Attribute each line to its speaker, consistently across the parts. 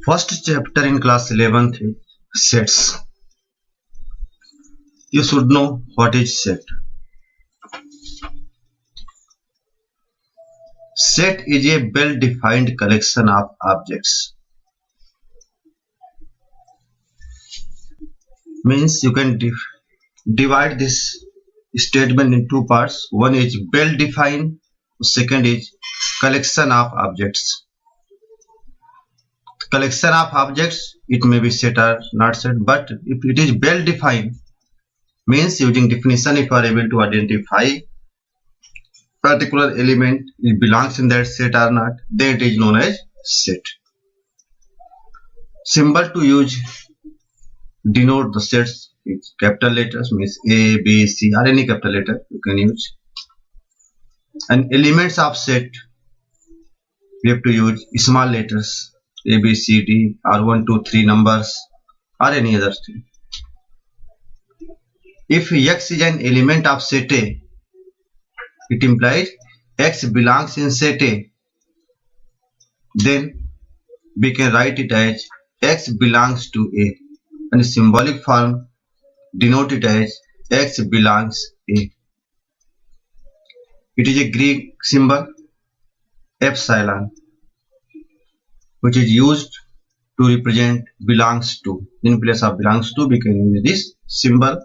Speaker 1: First chapter in class 11th is sets. You should know what is set. Set is a well-defined collection of objects. Means you can divide this statement in two parts. One is well-defined, second is collection of objects. Collection of objects, it may be set or not set, but if it is well-defined, means using definition, if you are able to identify particular element, it belongs in that set or not, then it is known as set. Symbol to use denote the sets is capital letters, means A, B, C, or any capital letter you can use. And elements of set, we have to use small letters, A, B, C, D, or 1, 2, 3 numbers, or any other thing. If X is an element of set A, it implies X belongs in set A. Then we can write it as X belongs to A, and symbolic form denote it as X belongs A. It is a Greek symbol epsilon, which is used to represent belongs to. In place of belongs to, we can use this symbol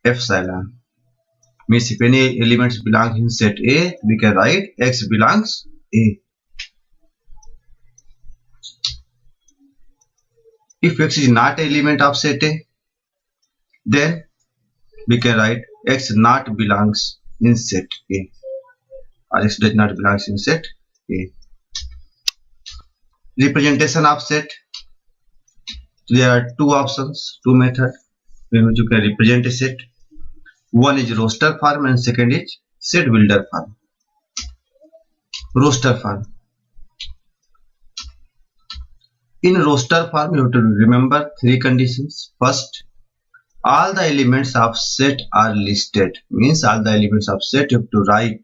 Speaker 1: epsilon. Means if any elements belong in set A, we can write X belongs A. If X is not an element of set A, then we can write X not belongs in set A, or X does not belong in set A. Representation of set, there are two options, two methods in which you can represent a set. One is roster form and second is set builder form. Roster form. In roster form, you have to remember three conditions. First, all the elements of set are listed. Means all the elements of set you have to write.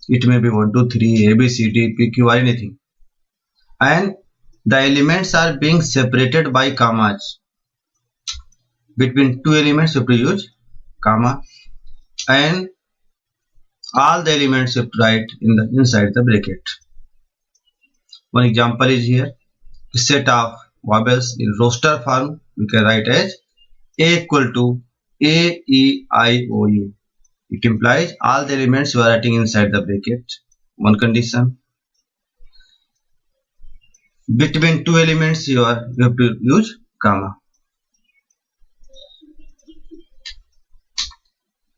Speaker 1: It may be 1, 2, 3, A, B, C, D, P, Q, or anything. And the elements are being separated by commas. Between two elements you have to use comma, and all the elements you have to write in the inside the bracket. One example is here. Set of vowels in roster form we can write as A equal to A, E, I, O, U. It implies all the elements you are writing inside the bracket. One condition. Between two elements you have to use comma.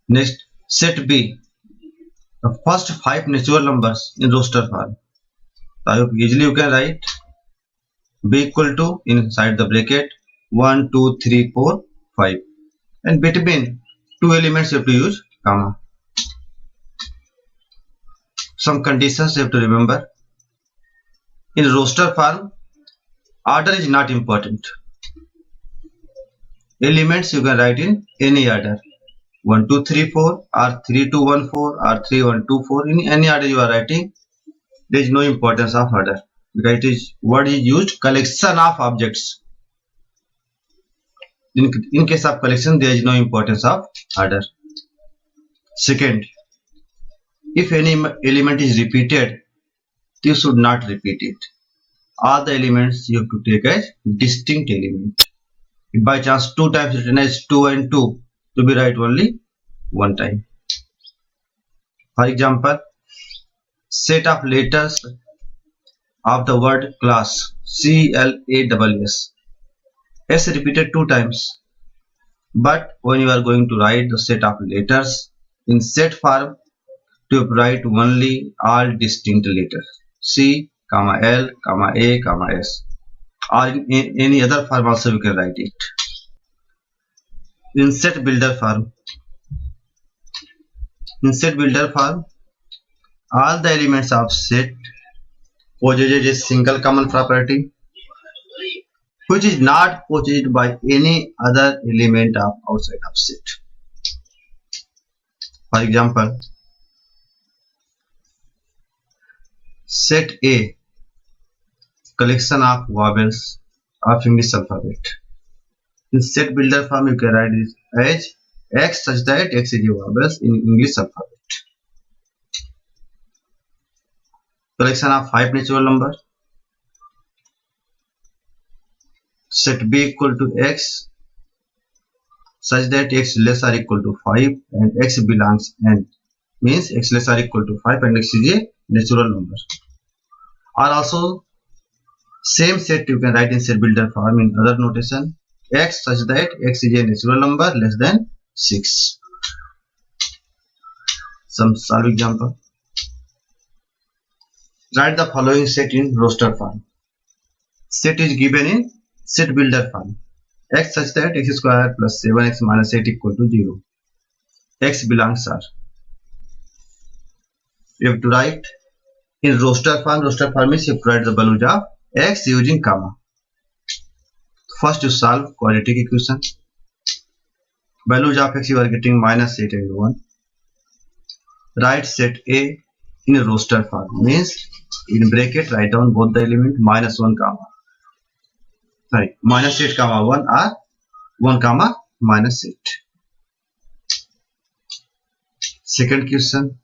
Speaker 1: Next, set B. The first 5 natural numbers in roster form. So easily you can write B equal to inside the bracket 1, 2, 3, 4, 5. And between two elements you have to use comma. Some conditions you have to remember. In roster form, order is not important. Elements you can write in any order. 1, 2, 3, 4 or 3, 2, 1, 4 or 3, 1, 2, 4. In any order you are writing, there is no importance of order. Because it is what is used, collection of objects. In case of collection, there is no importance of order. Second, if any element is repeated, you should not repeat it. All the elements you have to take as distinct element. If by chance 2 times written as 2 and 2, to be write only one time. For example, set of letters of the word class, C-L-A-S-S. S repeated 2 times. But when you are going to write the set of letters in set form, to write only all distinct letters, C, L, A, S, or in any other form also you can write it. In set builder form, all the elements of set possesses a single common property which is not possessed by any other element of outside of set. For example, set A collection of vowels of English alphabet. In set builder form, you can write this as X such that X is a vowels in English alphabet. Collection of 5 natural numbers. Set B equal to X such that X less or equal to 5 and X belongs N, means X less or equal to 5 and X is a natural number. Or also same set you can write in set builder form in other notation, X such that X is a natural number less than 6. Some solve example. Write the following set in roster form. Set is given in set builder form. X such that X square plus 7X minus 8 equal to 0. X belongs R. You have to write in roster form. Roster form means you have to write the values of X using comma. First you solve quadratic equation. Values of X you are getting minus 8 and 1. Write set A in a roster form, means in bracket write down both the element minus 1 comma. Sorry, minus 8 comma 1 or 1 comma minus 8. Second question,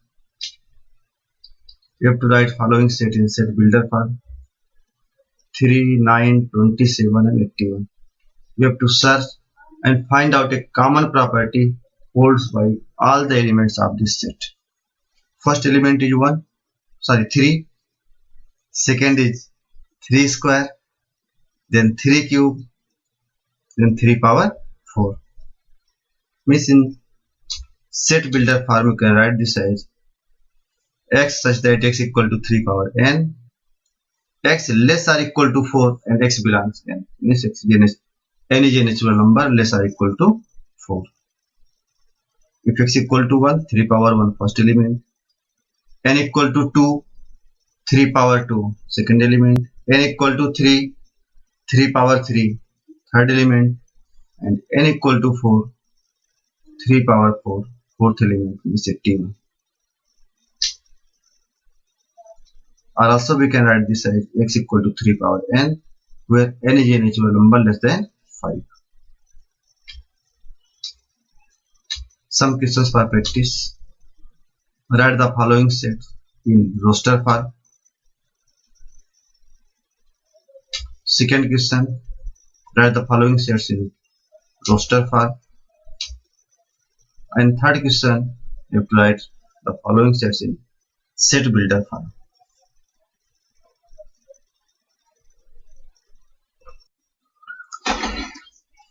Speaker 1: you have to write following set in set builder form. 3, 9, 27 and 81. You have to search and find out a common property holds by all the elements of this set. First element is 3. Second is 3 square. Then 3 cube, then 3 power 4. Means in set builder form you can write this as X such that X equal to 3 power n, X less or equal to 4 and X belongs n. Means n is a natural number less or equal to 4. If X equal to 1, 3 power 1 first element, n equal to 2, 3 power 2 second element, n equal to 3, 3 power 3 third element, and n equal to 4, 3 power 4 fourth element, is a T1. Or also we can write this as X equal to 3 power n, where n is a natural number less than 5. Some questions for practice. Write the following sets in roster form. Second question, write the following sets in roster form. And third question, you have to write the following sets in set builder form.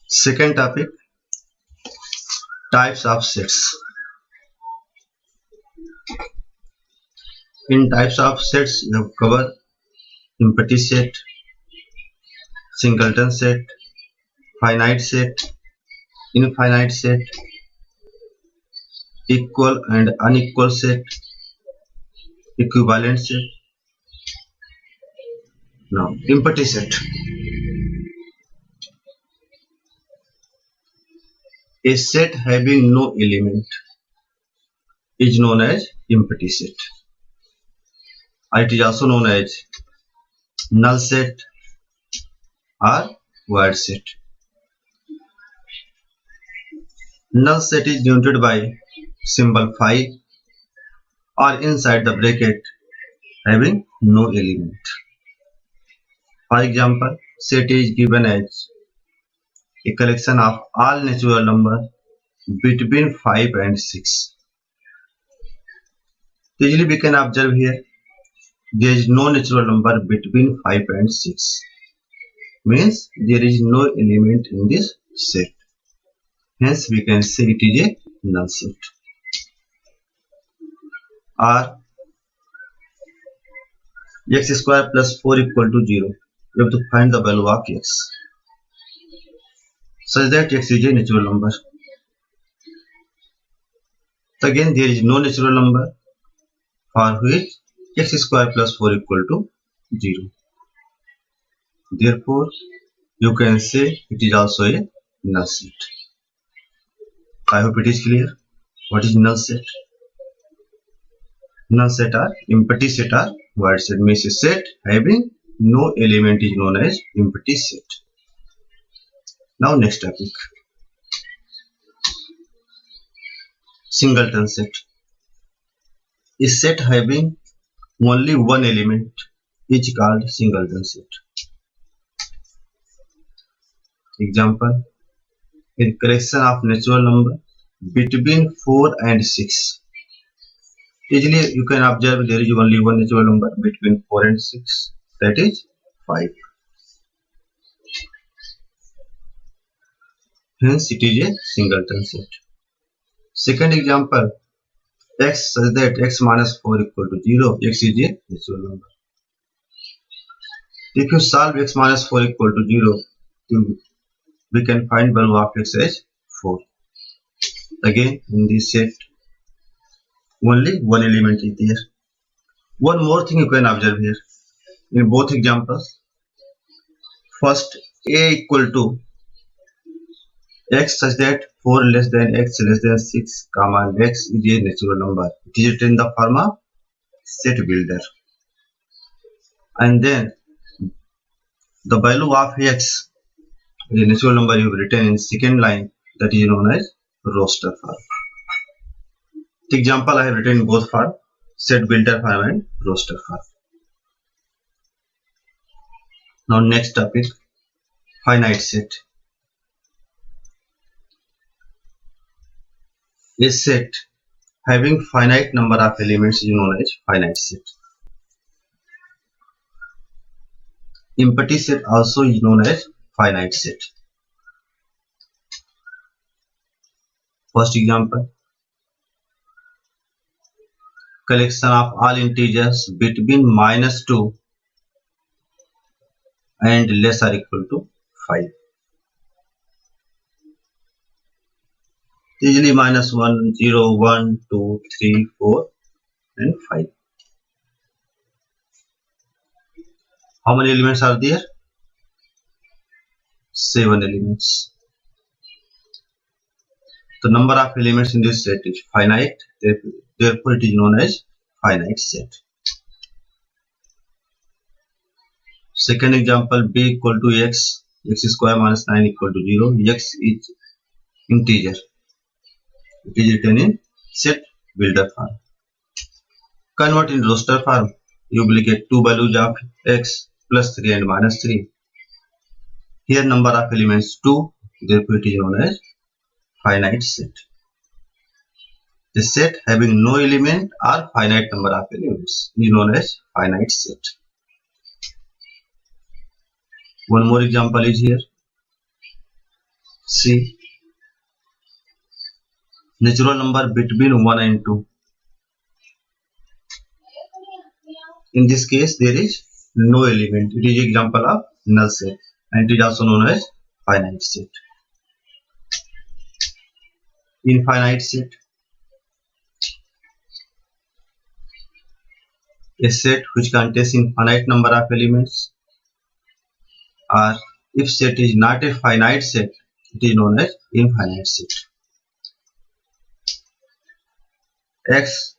Speaker 1: Second topic, types of sets. In types of sets, you have covered empty set, singleton set, finite set, infinite set, equal and unequal set, equivalent set. Now, empty set. A set having no element is known as empty set. It is also known as null set or void set. Null set is denoted by symbol phi or inside the bracket having no element. For example, set is given as a collection of all natural numbers between 5 and 6. Usually we can observe here there is no natural number between 5 and 6. Means there is no element in this set. Hence we can say it is a null set. Or x square plus 4 equal to 0. You have to find the value of x such that x is a natural number. So again there is no natural number for which x square plus 4 equal to 0. Therefore, you can say it is also a null set. I hope it is clear. What is null set? Null set are empty set or void set, means a set having no element is known as empty set. Now next topic, singleton set. A set having only one element is called singleton set. Example, a collection of natural number between 4 and 6. Easily you can observe there is only one natural number between 4 and 6, that is 5. Hence it is a singleton set. Second example, x such that x minus 4 equal to 0, x is a natural number. If you solve x minus 4 equal to 0, we can find value of x as 4. Again, in this set, only one element is there. One more thing you can observe here in both examples. First, a equal to x such that 4 less than x less than 6, comma x is a natural number. It is written in the form of set builder. And then the value of x, the natural number you have written in second line, that is known as roster form. The example I have written in both form, set builder form and roster form. Now next topic, finite set. A set having finite number of elements is known as finite set. Empty set also is known as finite set. First example, collection of all integers between -2 and less or equal to 5. Easily -1, 0, 1, 2, 3, 4 and 5. How many elements are there? 7 elements. The number of elements in this set is finite, therefore it is known as finite set. Second example, b equal to x square minus 9 equal to 0. X is integer. It is written in set builder form. Convert in roster form. You will get two values of x plus 3 and minus 3. Here number of elements 2, therefore it is known as finite set. The set having no element or finite number of elements is known as finite set. One more example is here. See, natural number between 1 and 2. In this case, there is no element. It is example of null set, and it is also known as finite set. In finite set, a set which contains infinite number of elements, or if set is not a finite set, it is known as infinite set. X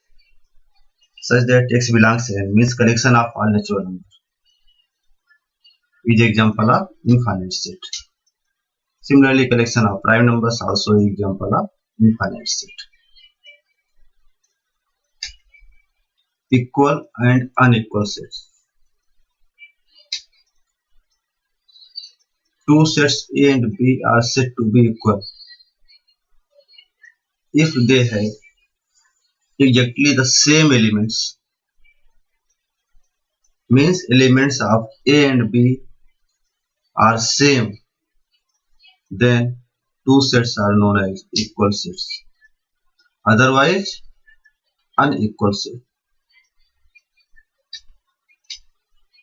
Speaker 1: such that x belongs to n means collection of all natural numbers is example of infinite set. Similarly, collection of prime numbers also is example of infinite set. Equal and unequal sets. Two sets A and B are said to be equal if they have exactly the same elements. Means elements of A and B are same, then two sets are known as equal sets. Otherwise, unequal set.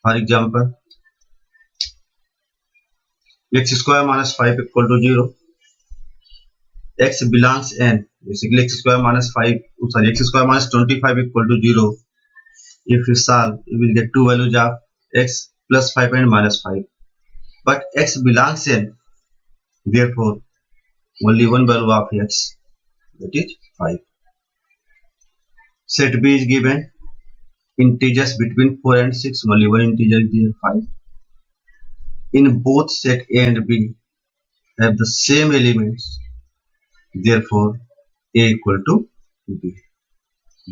Speaker 1: For example, x square minus 5 equal to 0. X belongs n. Basically, x square minus 25 equal to 0. If you solve, you will get two values of x plus 5 and minus 5. But x belongs n. Therefore, only one value of x, that is 5. Set B is given. integers between 4 and 6, only one integer is there, 5. In both set A and B have the same elements, therefore A equal to B.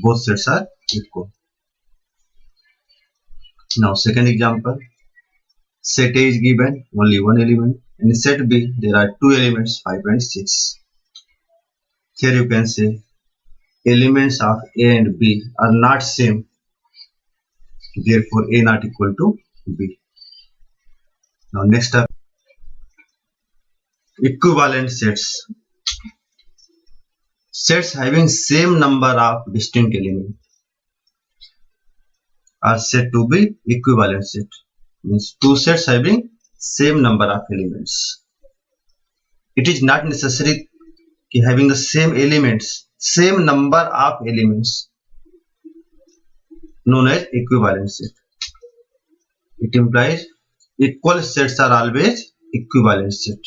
Speaker 1: Both sets are equal. Now second example, set A is given, only one element, and in set B there are two elements, 5 and 6. Here you can say elements of A and B are not same, therefore A not equal to B. Now next up, equivalent sets. Sets having same number of distinct elements are said to be equivalent set. Means two sets having same number of elements. It is not necessary having the same elements, same number of elements, known as equivalent set. It implies equal sets are always equivalent set,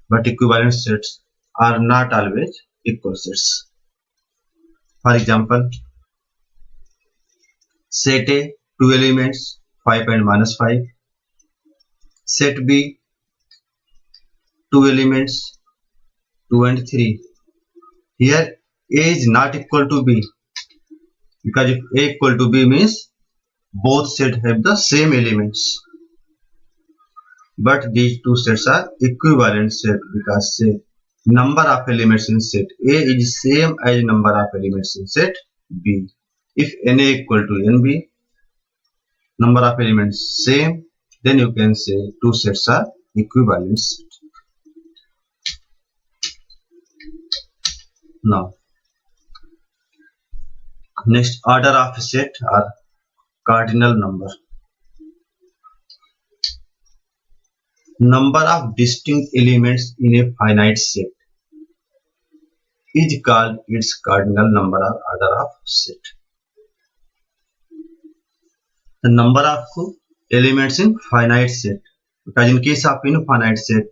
Speaker 1: but equivalent sets are not always equal sets. For example, set A, two elements, 5 and minus 5. Set B, two elements, 2 and 3. Here A is not equal to B, because if A equal to B means both sets have the same elements. But these two sets are equivalent set because say number of elements in set A is same as number of elements in set B. If NA equal to NB, number of elements same, then you can say two sets are equivalent set. Now next, order of a set are cardinal number. Number of distinct elements in a finite set is called its cardinal number or order of set. The number of elements in finite set, because in case of infinite set,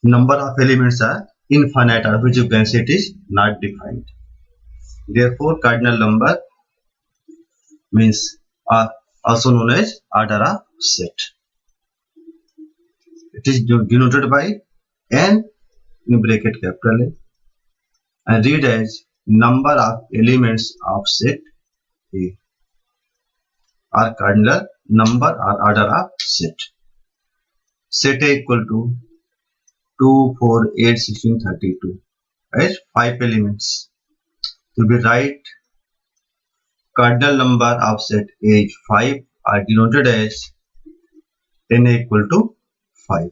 Speaker 1: number of elements are infinite, or which you can say it is not defined. Therefore, cardinal number means are also known as order of set. It is denoted by n in bracket capital A and read as number of elements of set A, or cardinal number or order of set. Set A equal to 2, 4, 8, 16, 32 as 5 elements. To be right, cardinal number of set A is 5, are denoted as n equal to 5.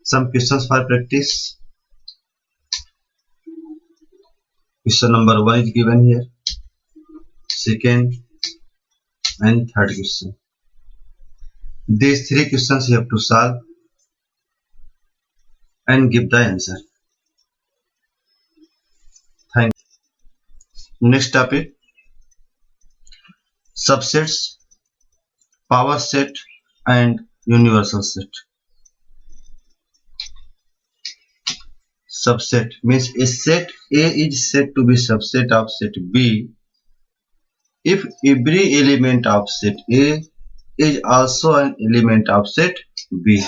Speaker 1: Some questions for practice. Question number 1 is given here, second and third question. These three questions you have to solve and give the answer. Thank you. Next topic, subsets, power set and universal set. Subset means a set A is said to be subset of set B if every element of set A is also an element of set B.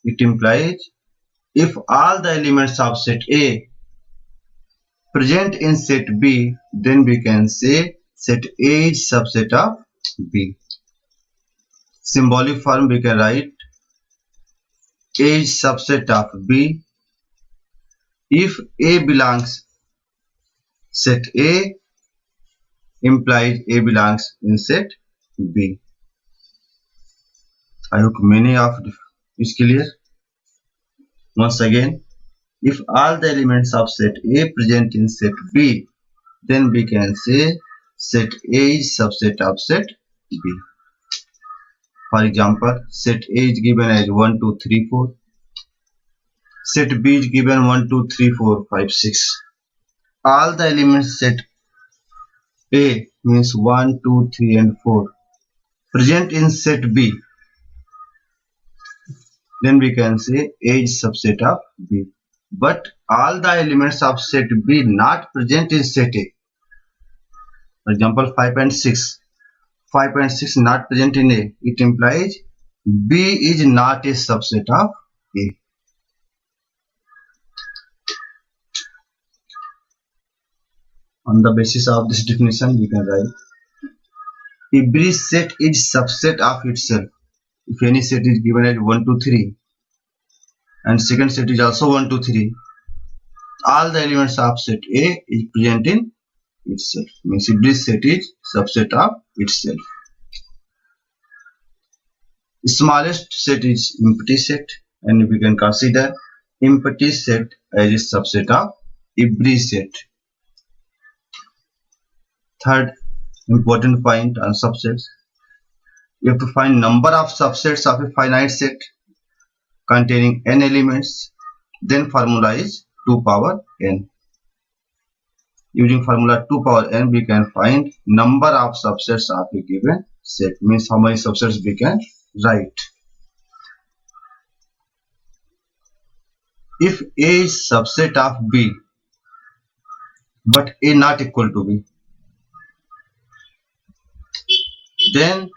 Speaker 1: It implies if all the elements of set A present in set B, then we can say set A is subset of B. Symbolic form we can write A is subset of B if A belongs set A, implies A belongs in set B. I hope many of is clear. Once again, if all the elements of set A present in set B, then we can say set A is subset of set B. For example, set A is given as 1, 2, 3, 4. Set B is given 1, 2, 3, 4, 5, 6. All the elements set A means 1, 2, 3 and 4 present in set B. Then we can say A is subset of B. but all the elements of set B not present in set A. For example, 5.6. 5.6 not present in A. It implies B is not a subset of A. On the basis of this definition, we can write every set is subset of itself. If any set is given as 1, 2, 3 and second set is also 1, 2, 3, all the elements of set A is present in itself. Means every set is subset of itself. The smallest set is empty set, and we can consider empty set as a subset of every set. Third important point on subsets. You have to find number of subsets of a finite set containing n elements. Then formula is 2 power n. Using formula 2 power n, we can find number of subsets of a given set. Means how many subsets we can write. If A is subset of B, but A not equal to B, then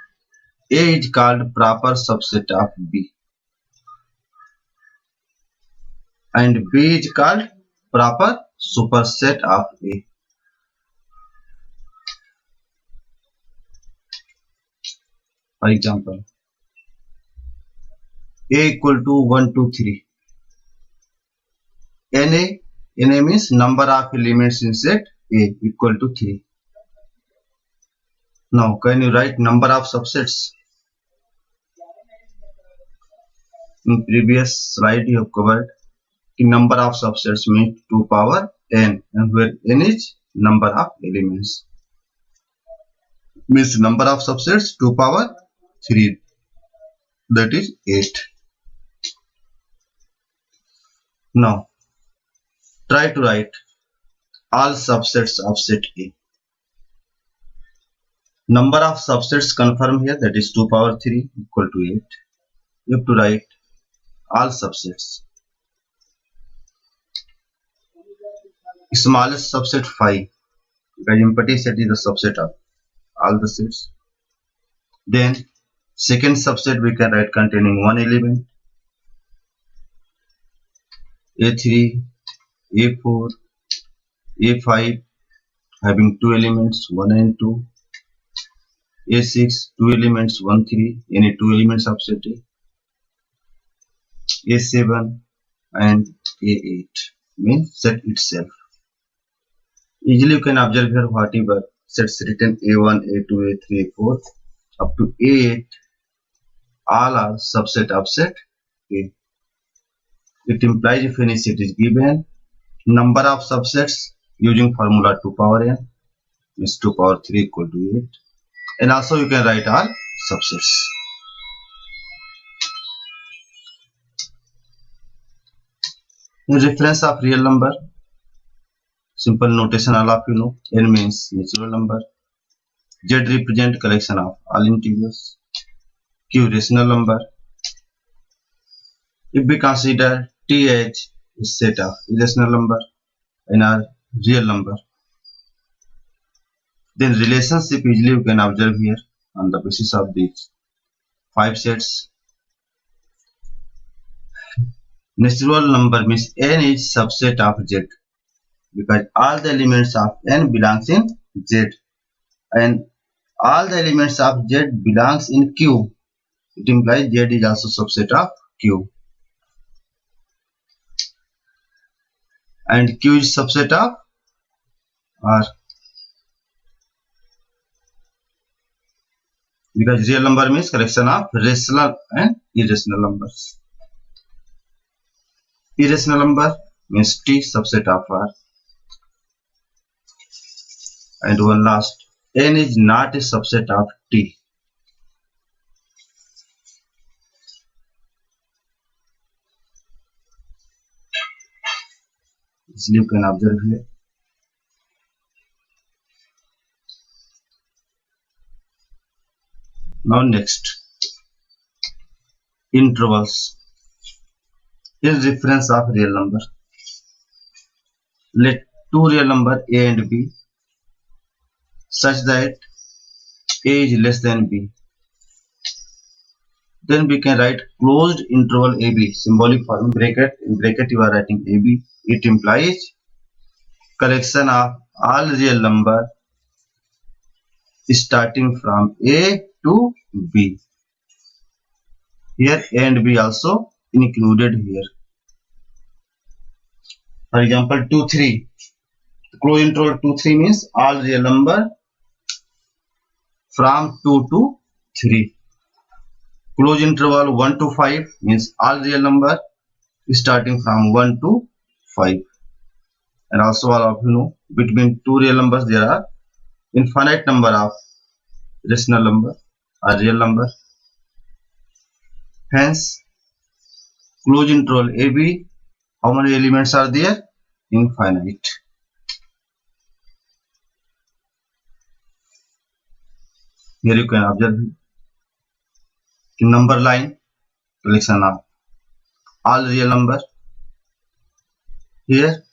Speaker 1: A is called proper subset of B, and B is called proper superset of A. For example, A equal to 1, 2, 3. NA means number of elements in set A equal to 3. Now, can you write number of subsets? In previous slide, you have covered the number of subsets means 2 power n, and where n is number of elements. Means number of subsets 2 power 3, that is 8. Now, try to write all subsets of set A. Number of subsets confirm here, that is 2 power 3 equal to 8. You have to write all subsets. Smallest subset 5, because empty set is the subset of all the sets. Then second subset we can write containing one element, A3, A4, A5 having two elements 1 and 2, A6 two elements 1, 3, any two elements of set A, A7 and A8 means set itself. Easily you can observe here whatever sets written A1, A2, A3, A4 up to A8 all are subset of set A. It implies if any set is given, number of subsets using formula 2 power n is 2 power 3 equal to 8, and also you can write all subsets. In reference of real number, simple notation all of you know. N means natural number, Z represent collection of all integers, Q rational number. If we consider T as a set of irrational number and R real number, then relationship easily we can observe here on the basis of these 5 sets. Natural number means n is subset of Z, because all the elements of n belongs in Z, and all the elements of Z belongs in Q. It implies Z is also subset of Q, and Q is subset of R, because real number means collection of rational and irrational numbers. Irrational number means T subset of R. And one last, n is not a subset of T. Easily you can observe here. Now next, intervals. Here is reference of real number. let two real number A and B such that A is less than B. Then we can write closed interval AB, symbolic form, bracket. In bracket you are writing AB. It implies collection of all real number starting from A to B. Here A and B also included here. For example, 2, 3. Closed interval 2, 3 means all real number from 2 to 3. Closed interval 1 to 5 means all real number starting from 1 to 5. And also all of you know, between two real numbers there are infinite number of rational number or real number. Hence, closed interval AB, how many elements are there? Infinite. Here you can observe number line, collection of all real number. Here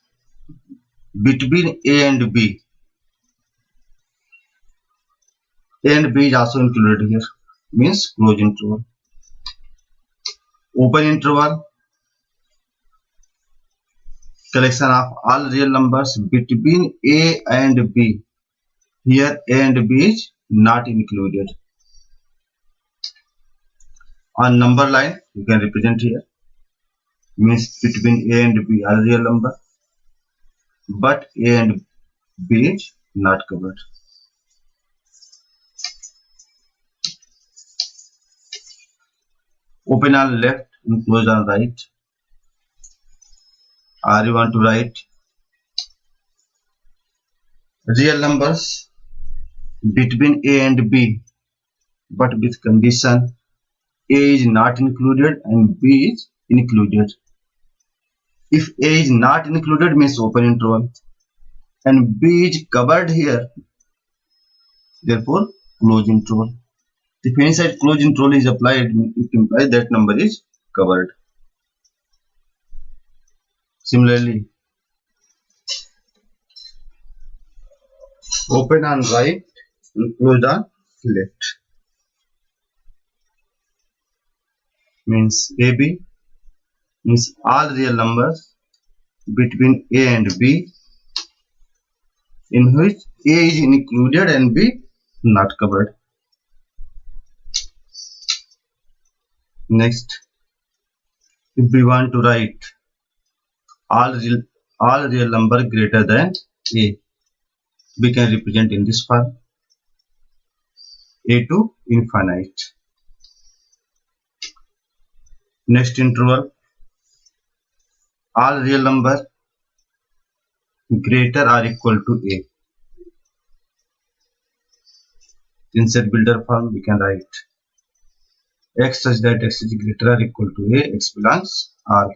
Speaker 1: between A and B is also included here, means closed interval. Open interval, collection of all real numbers between A and B. Here A and B is not included. On number line you can represent here, means between A and B are real number, but A and B is not covered. Open on left and close on right. Or you want to write real numbers between A and B, but with condition A is not included and B is included. If A is not included means open interval and B is covered here, therefore closed interval. If inside closed interval is applied, it implies that number is covered. Similarly, open on right and closed on left means AB means all real numbers between A and B in which A is included and B not covered. Next, if we want to write all real number greater than A, we can represent in this form, A to infinite. Next interval, all real number greater or equal to A. In set builder form we can write x such that x is greater or equal to A, x belongs R.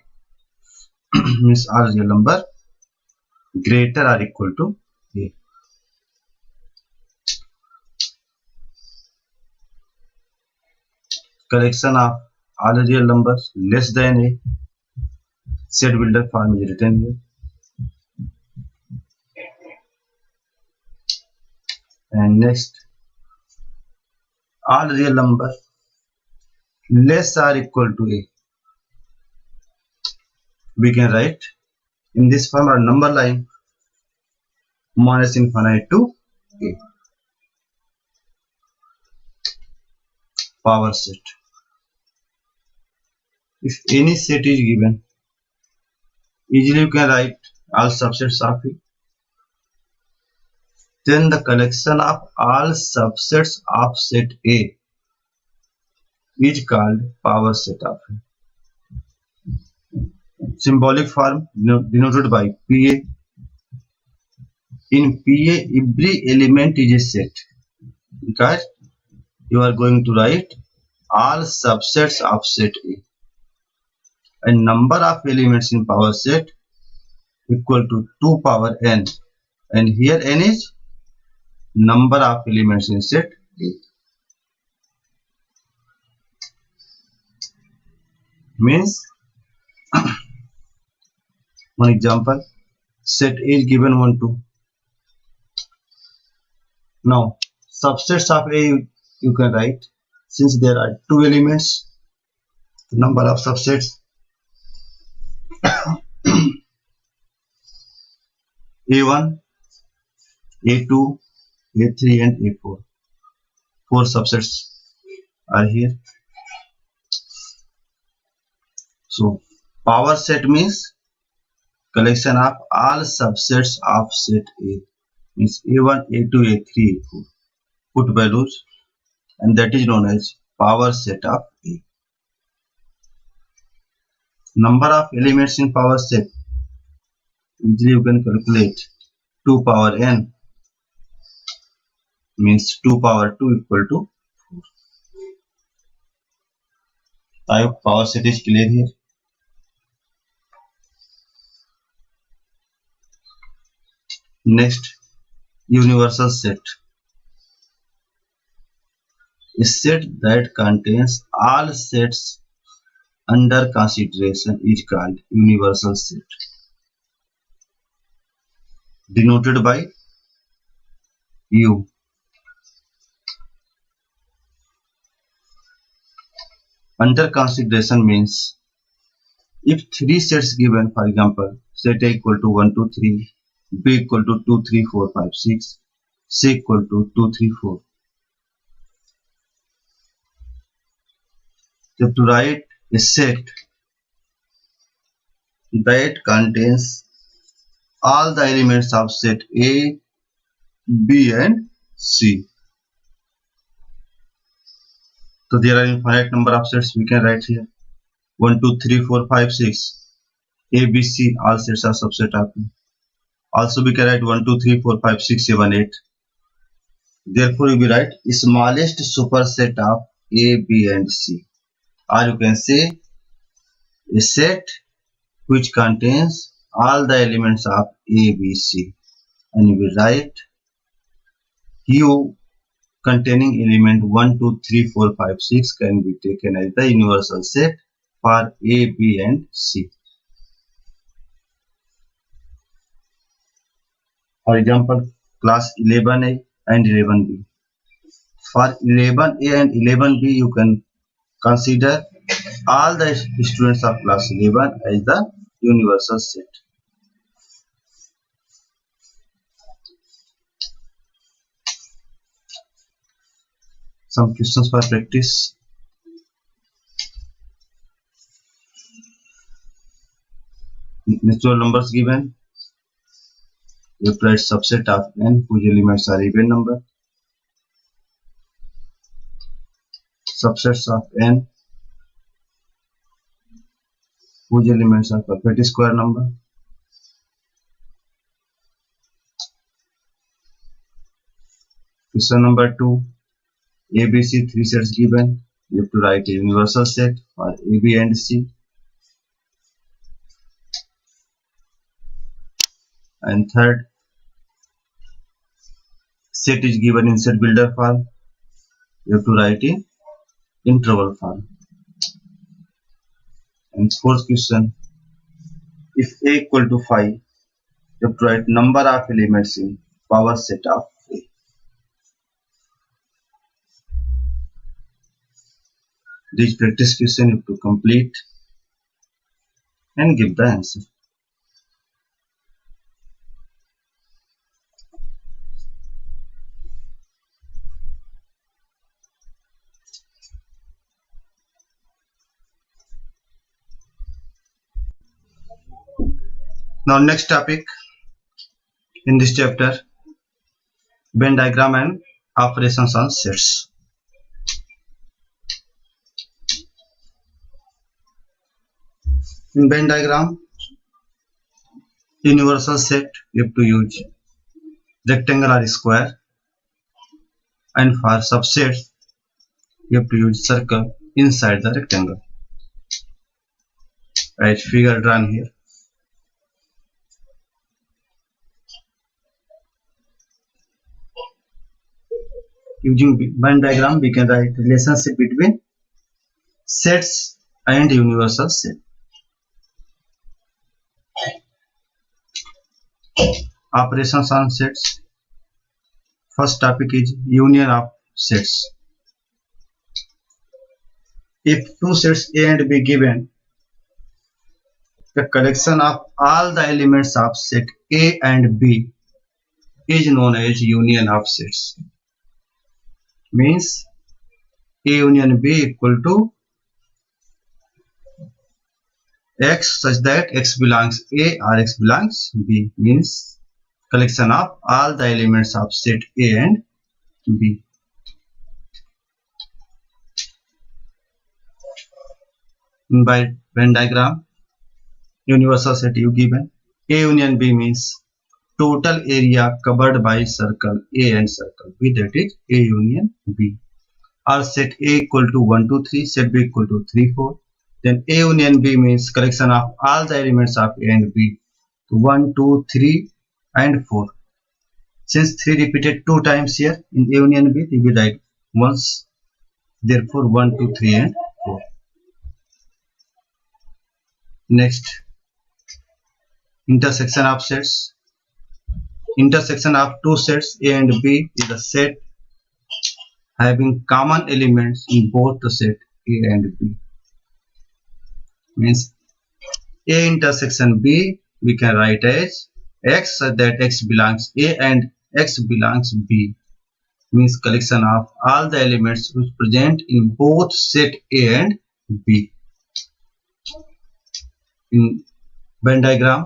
Speaker 1: Means all real number greater or equal to A. Collection of all real numbers less than A, set builder form is written here. And next, all real numbers less or equal to A, we can write in this form or number line minus infinite to A. Power set. If any set is given, easily you can write all subsets of it. Then the collection of all subsets of set A is called power set of A. Symbolic form denoted by PA. In PA, every element is a set because you are going to write all subsets of set A. And number of elements in power set equal to 2 power n, and here n is number of elements in set A. Means one example, set A is given 1, 2. Now subsets of A you can write, since there are two elements, the number of subsets A1, A2, A3 and A4. Four subsets are here. So power set means collection of all subsets of set A, means A1, A2, A3, A4. Put values, and that is known as power set of A. Number of elements in power set, easily you can calculate. 2 power n means 2 power 2 equal to 4. I hope power set is clear here. Next, universal set. A set that contains all sets under consideration is called universal set, denoted by U. Under consideration means if three sets given, for example, set A equal to 1, 2, 3, B equal to 2, 3, 4, 5, 6, C equal to 2, 3, 4. You have to write a set that contains all the elements of set A, B and C. So there are infinite number of sets we can write here. 1, 2, 3, 4, 5, 6. A, B, C, all sets are subset of A. Also we can write 1, 2, 3, 4, 5, 6, 7, 8. Therefore we will write smallest superset of A, B and C. Or you can say a set which contains all the elements of A, B, C. And you will write U containing element 1, 2, 3, 4, 5, 6 can be taken as the universal set for A, B and C. For example, class 11A and 11B. For 11A and 11B, you can consider all the students of class 11 as the universal set. Some questions for practice. Natural numbers given. You write subset of n whose elements are even number. Subsets of n whose elements are perfect square number. Question number 2. A, B, C, three sets given. You have to write a universal set for A, B and C. And third, set is given in set builder form. You have to write in interval form. And fourth question, if A equal to 5, you have to write number of elements in power set of A. This practice question you have to complete and give the answer. Now next topic in this chapter, Venn diagram and operations on sets. In Venn diagram, universal set you have to use rectangle or square, and for subsets you have to use circle inside the rectangle, as figure drawn here. Using Venn diagram, we can write relationship between sets and universal set. Operations on sets. First topic is union of sets. If two sets A and B given, the collection of all the elements of set A and B is known as union of sets. Means A union B equal to X such that X belongs A or X belongs B, means collection of all the elements of set A and B. By Venn diagram, universal set U given. A union B means total area covered by circle A and circle B, that is A union B. Or set A equal to 1, 2, 3, set B equal to 3, 4. Then A union B means collection of all the elements of A and B, 1, 2, 3 and 4. Since 3 repeated 2 times here in A union B, it will be write once. Therefore 1, 2, 3 and 4. Next, intersection of sets. Intersection of two sets A and B is a set having common elements in both the set A and B. Means A intersection B we can write as X such that X belongs A and X belongs B. Means collection of all the elements which present in both set A and B. In Venn diagram,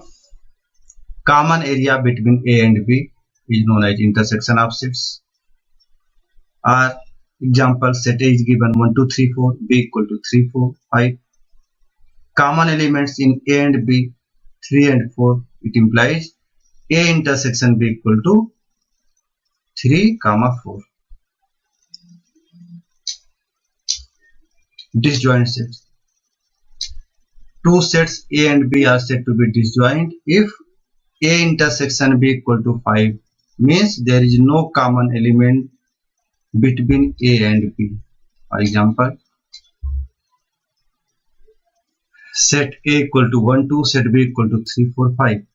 Speaker 1: common area between A and B is known as intersection of sets. Or example, set A is given 1, 2, 3, 4, B equal to 3, 4, 5. Common elements in A and B 3 and 4. It implies A intersection B equal to 3, 4. Disjoint sets. Two sets A and B are said to be disjoint if A intersection B equal to 5, means there is no common element between A and B. For example, set A equal to 1, 2, set B equal to 3, 4, 5.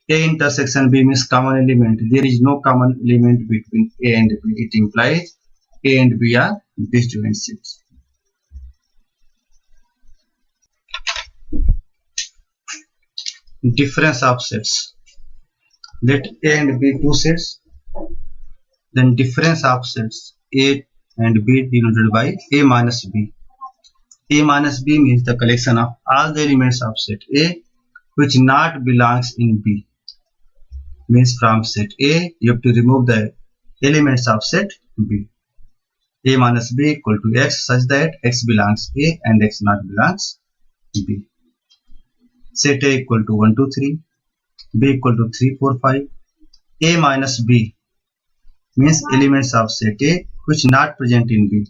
Speaker 1: A intersection B means common element. There is no common element between A and B. It implies A and B are disjoint sets. Difference of sets. Let A and B two sets, then difference of sets A and B denoted by A minus B. A minus B means the collection of all the elements of set A which not belongs in B. Means from set A you have to remove the elements of set B. A minus B equal to X such that X belongs A and X not belongs B. Set A equal to 1, 2, 3, B equal to 3, 4, 5. A minus B means elements of set A which not present in B.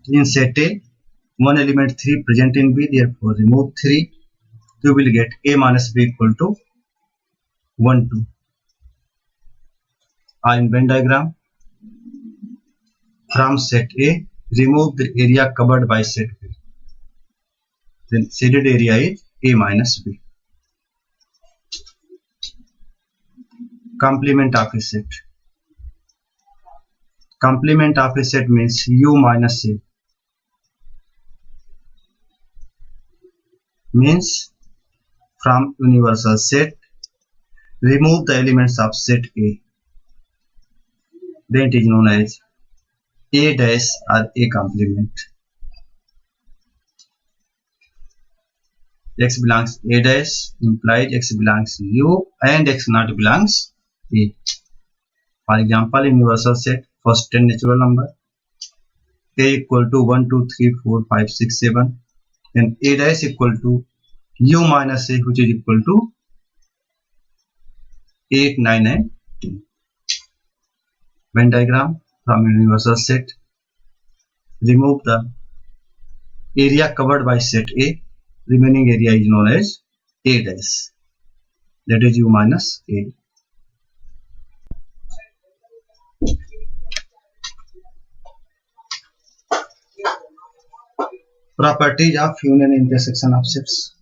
Speaker 1: In set A, one element 3 present in B, therefore remove 3. You will get A minus B equal to 1, 2. Or in Venn diagram, from set A, remove the area covered by set B. Then shaded area is A minus B. Complement of a set. Complement of a set means U minus A. Means from universal set, remove the elements of set A. Then it is known as A dash or A complement. X belongs A dash implies X belongs U and X not belongs A. For example, in universal set, first 10 natural number, A equal to 1, 2, 3, 4, 5, 6, 7. Then A dash equal to U minus A, which is equal to 8, 9 and 10. Venn diagram, from universal set, remove the area covered by set A. Remaining area is known as A dash, that is U minus A. Properties of union intersection of sets.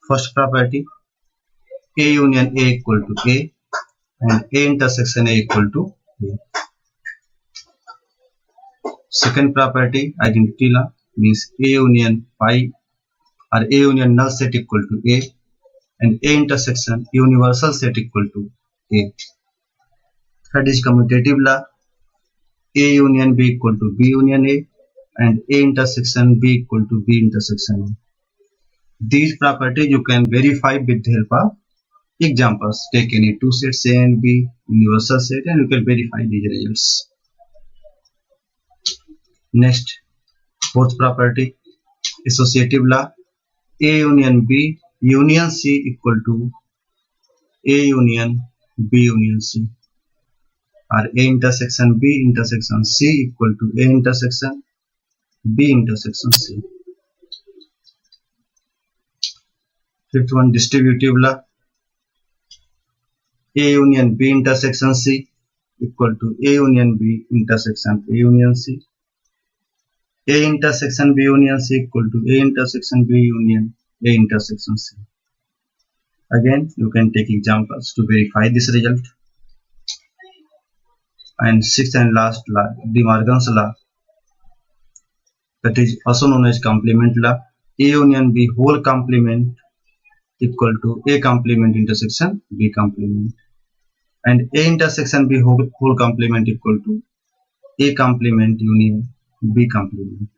Speaker 1: First property, A union A equal to A and A intersection A equal to A. Second property, identity law, means A union phi or A union null set equal to A and A intersection universal set equal to A. Third is commutative law, A union B equal to B union A and A intersection B equal to B intersection A. These properties you can verify with the help of examples. Take any two sets A and B, universal set, and you can verify these results. Next, fourth property, associative law, A union B union C equal to A union B union C, or A intersection B intersection C equal to A intersection B intersection C. Fifth one, distributive law, A union B intersection C equal to A union B intersection A union C. A intersection B union C equal to A intersection B union A intersection C. Again, you can take examples to verify this result. And sixth and last law, De Morgan's law, that is also known as complement law. A union B whole complement equal to A complement intersection B complement, and A intersection B whole complement equal to A complement union B complement.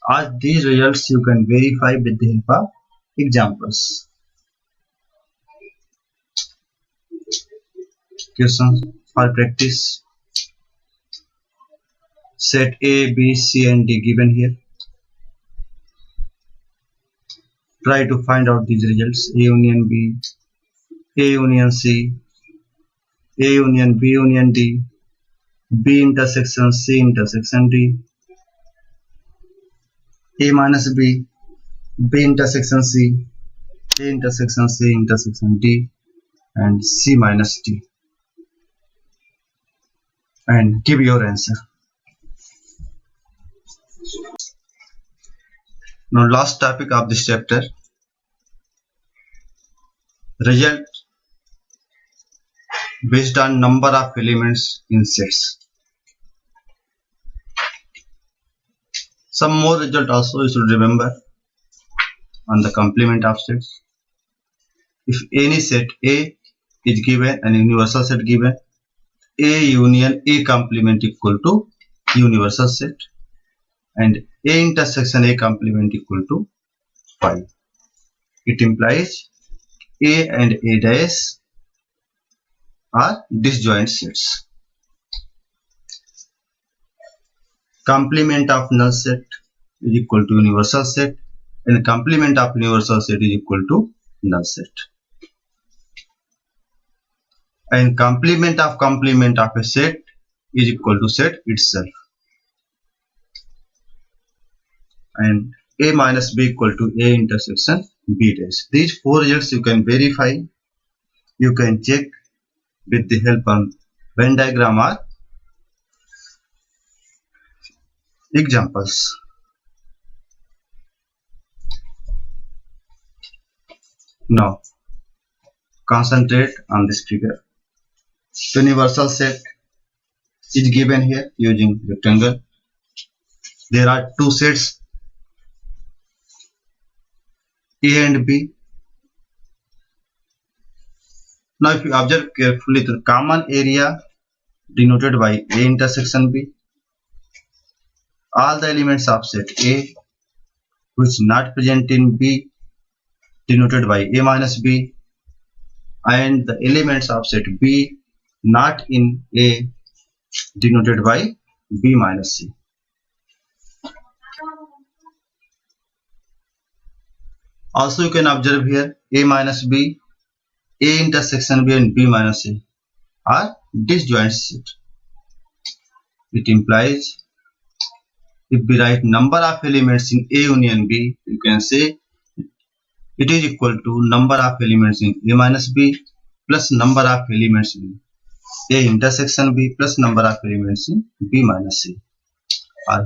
Speaker 1: All these results you can verify with the help of examples. Questions for practice. Set A, B, C and D given here. Try to find out these results. A union B, A union C, A union B union D, B intersection C intersection D, A minus B, B intersection C, A intersection C intersection D, and C minus D. And give your answer. Now last topic of this chapter, result based on number of elements in sets. Some more result also you should remember on the complement of sets. If any set A is given and universal set given, A union A complement equal to universal set and A intersection A complement equal to 5. It implies A and A dash are disjoint sets. Complement of null set is equal to universal set and complement of universal set is equal to null set. And complement of a set is equal to set itself. And A minus B equal to A intersection B dash. These four results you can verify. You can check with the help of Venn diagram or examples. Now concentrate on this figure. Universal set is given here using rectangle. There are two sets A and B. Now if you observe carefully, the common area denoted by A intersection B, all the elements of set A which not present in B denoted by A minus B, and the elements of set B not in A denoted by B minus C. Also you can observe here A minus B, A intersection B and B minus C are disjoint set. It implies if we write number of elements in A union B, you can say it is equal to number of elements in A minus B plus number of elements in A intersection B plus number of elements in B minus C,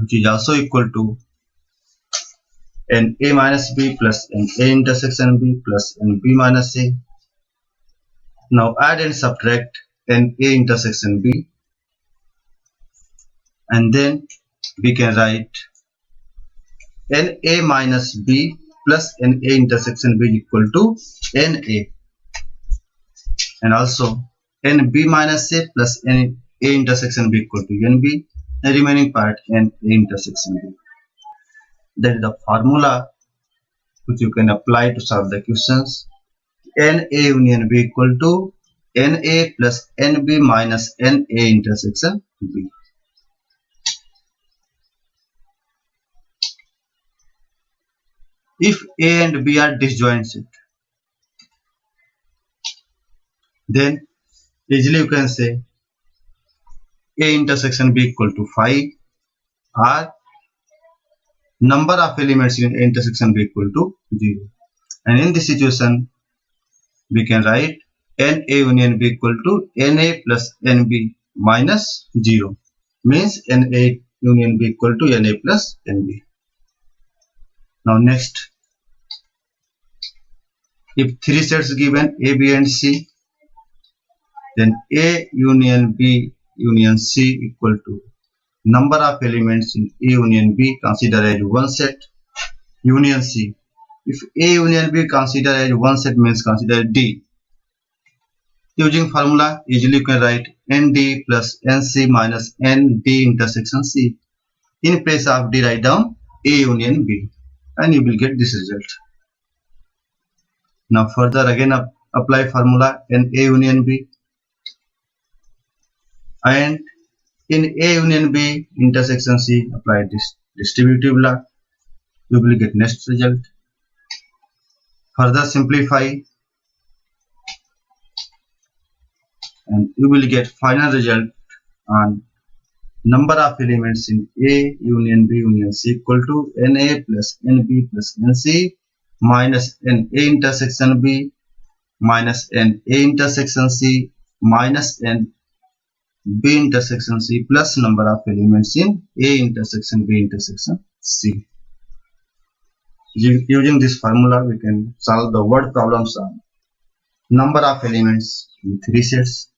Speaker 1: which is also equal to n A minus B plus n A intersection B plus n B minus A Now add and subtract n A intersection B, and then we can write NA minus B plus NA intersection B equal to NA, and also NB minus A plus NA intersection B equal to NB, the remaining part NA intersection B. That is the formula which you can apply to solve the questions. NA union B equal to NA plus NB minus NA intersection B. If A and B are disjoint set, then easily you can say A intersection B equal to 5, or number of elements in A intersection B equal to 0. And in this situation, we can write NA union B equal to NA plus NB minus 0. Means NA union B equal to NA plus NB. Now next, if three sets given A, B and C, then A union B union C equal to number of elements in A union B consider as one set, union C. If A union B consider as one set means consider D. Using formula, easily you can write ND plus NC minus ND intersection C. In place of D, write down A union B, and you will get this result. Now further again apply formula NA union B, and in A union B intersection C apply this distributive law. You will get next result. Further simplify, and you will get final result on number of elements in A union B union C equal to NA plus NB plus NC minus NA intersection B minus NA intersection C minus NB intersection C plus number of elements in A intersection B intersection C. Using this formula, we can solve the word problems on number of elements in three sets.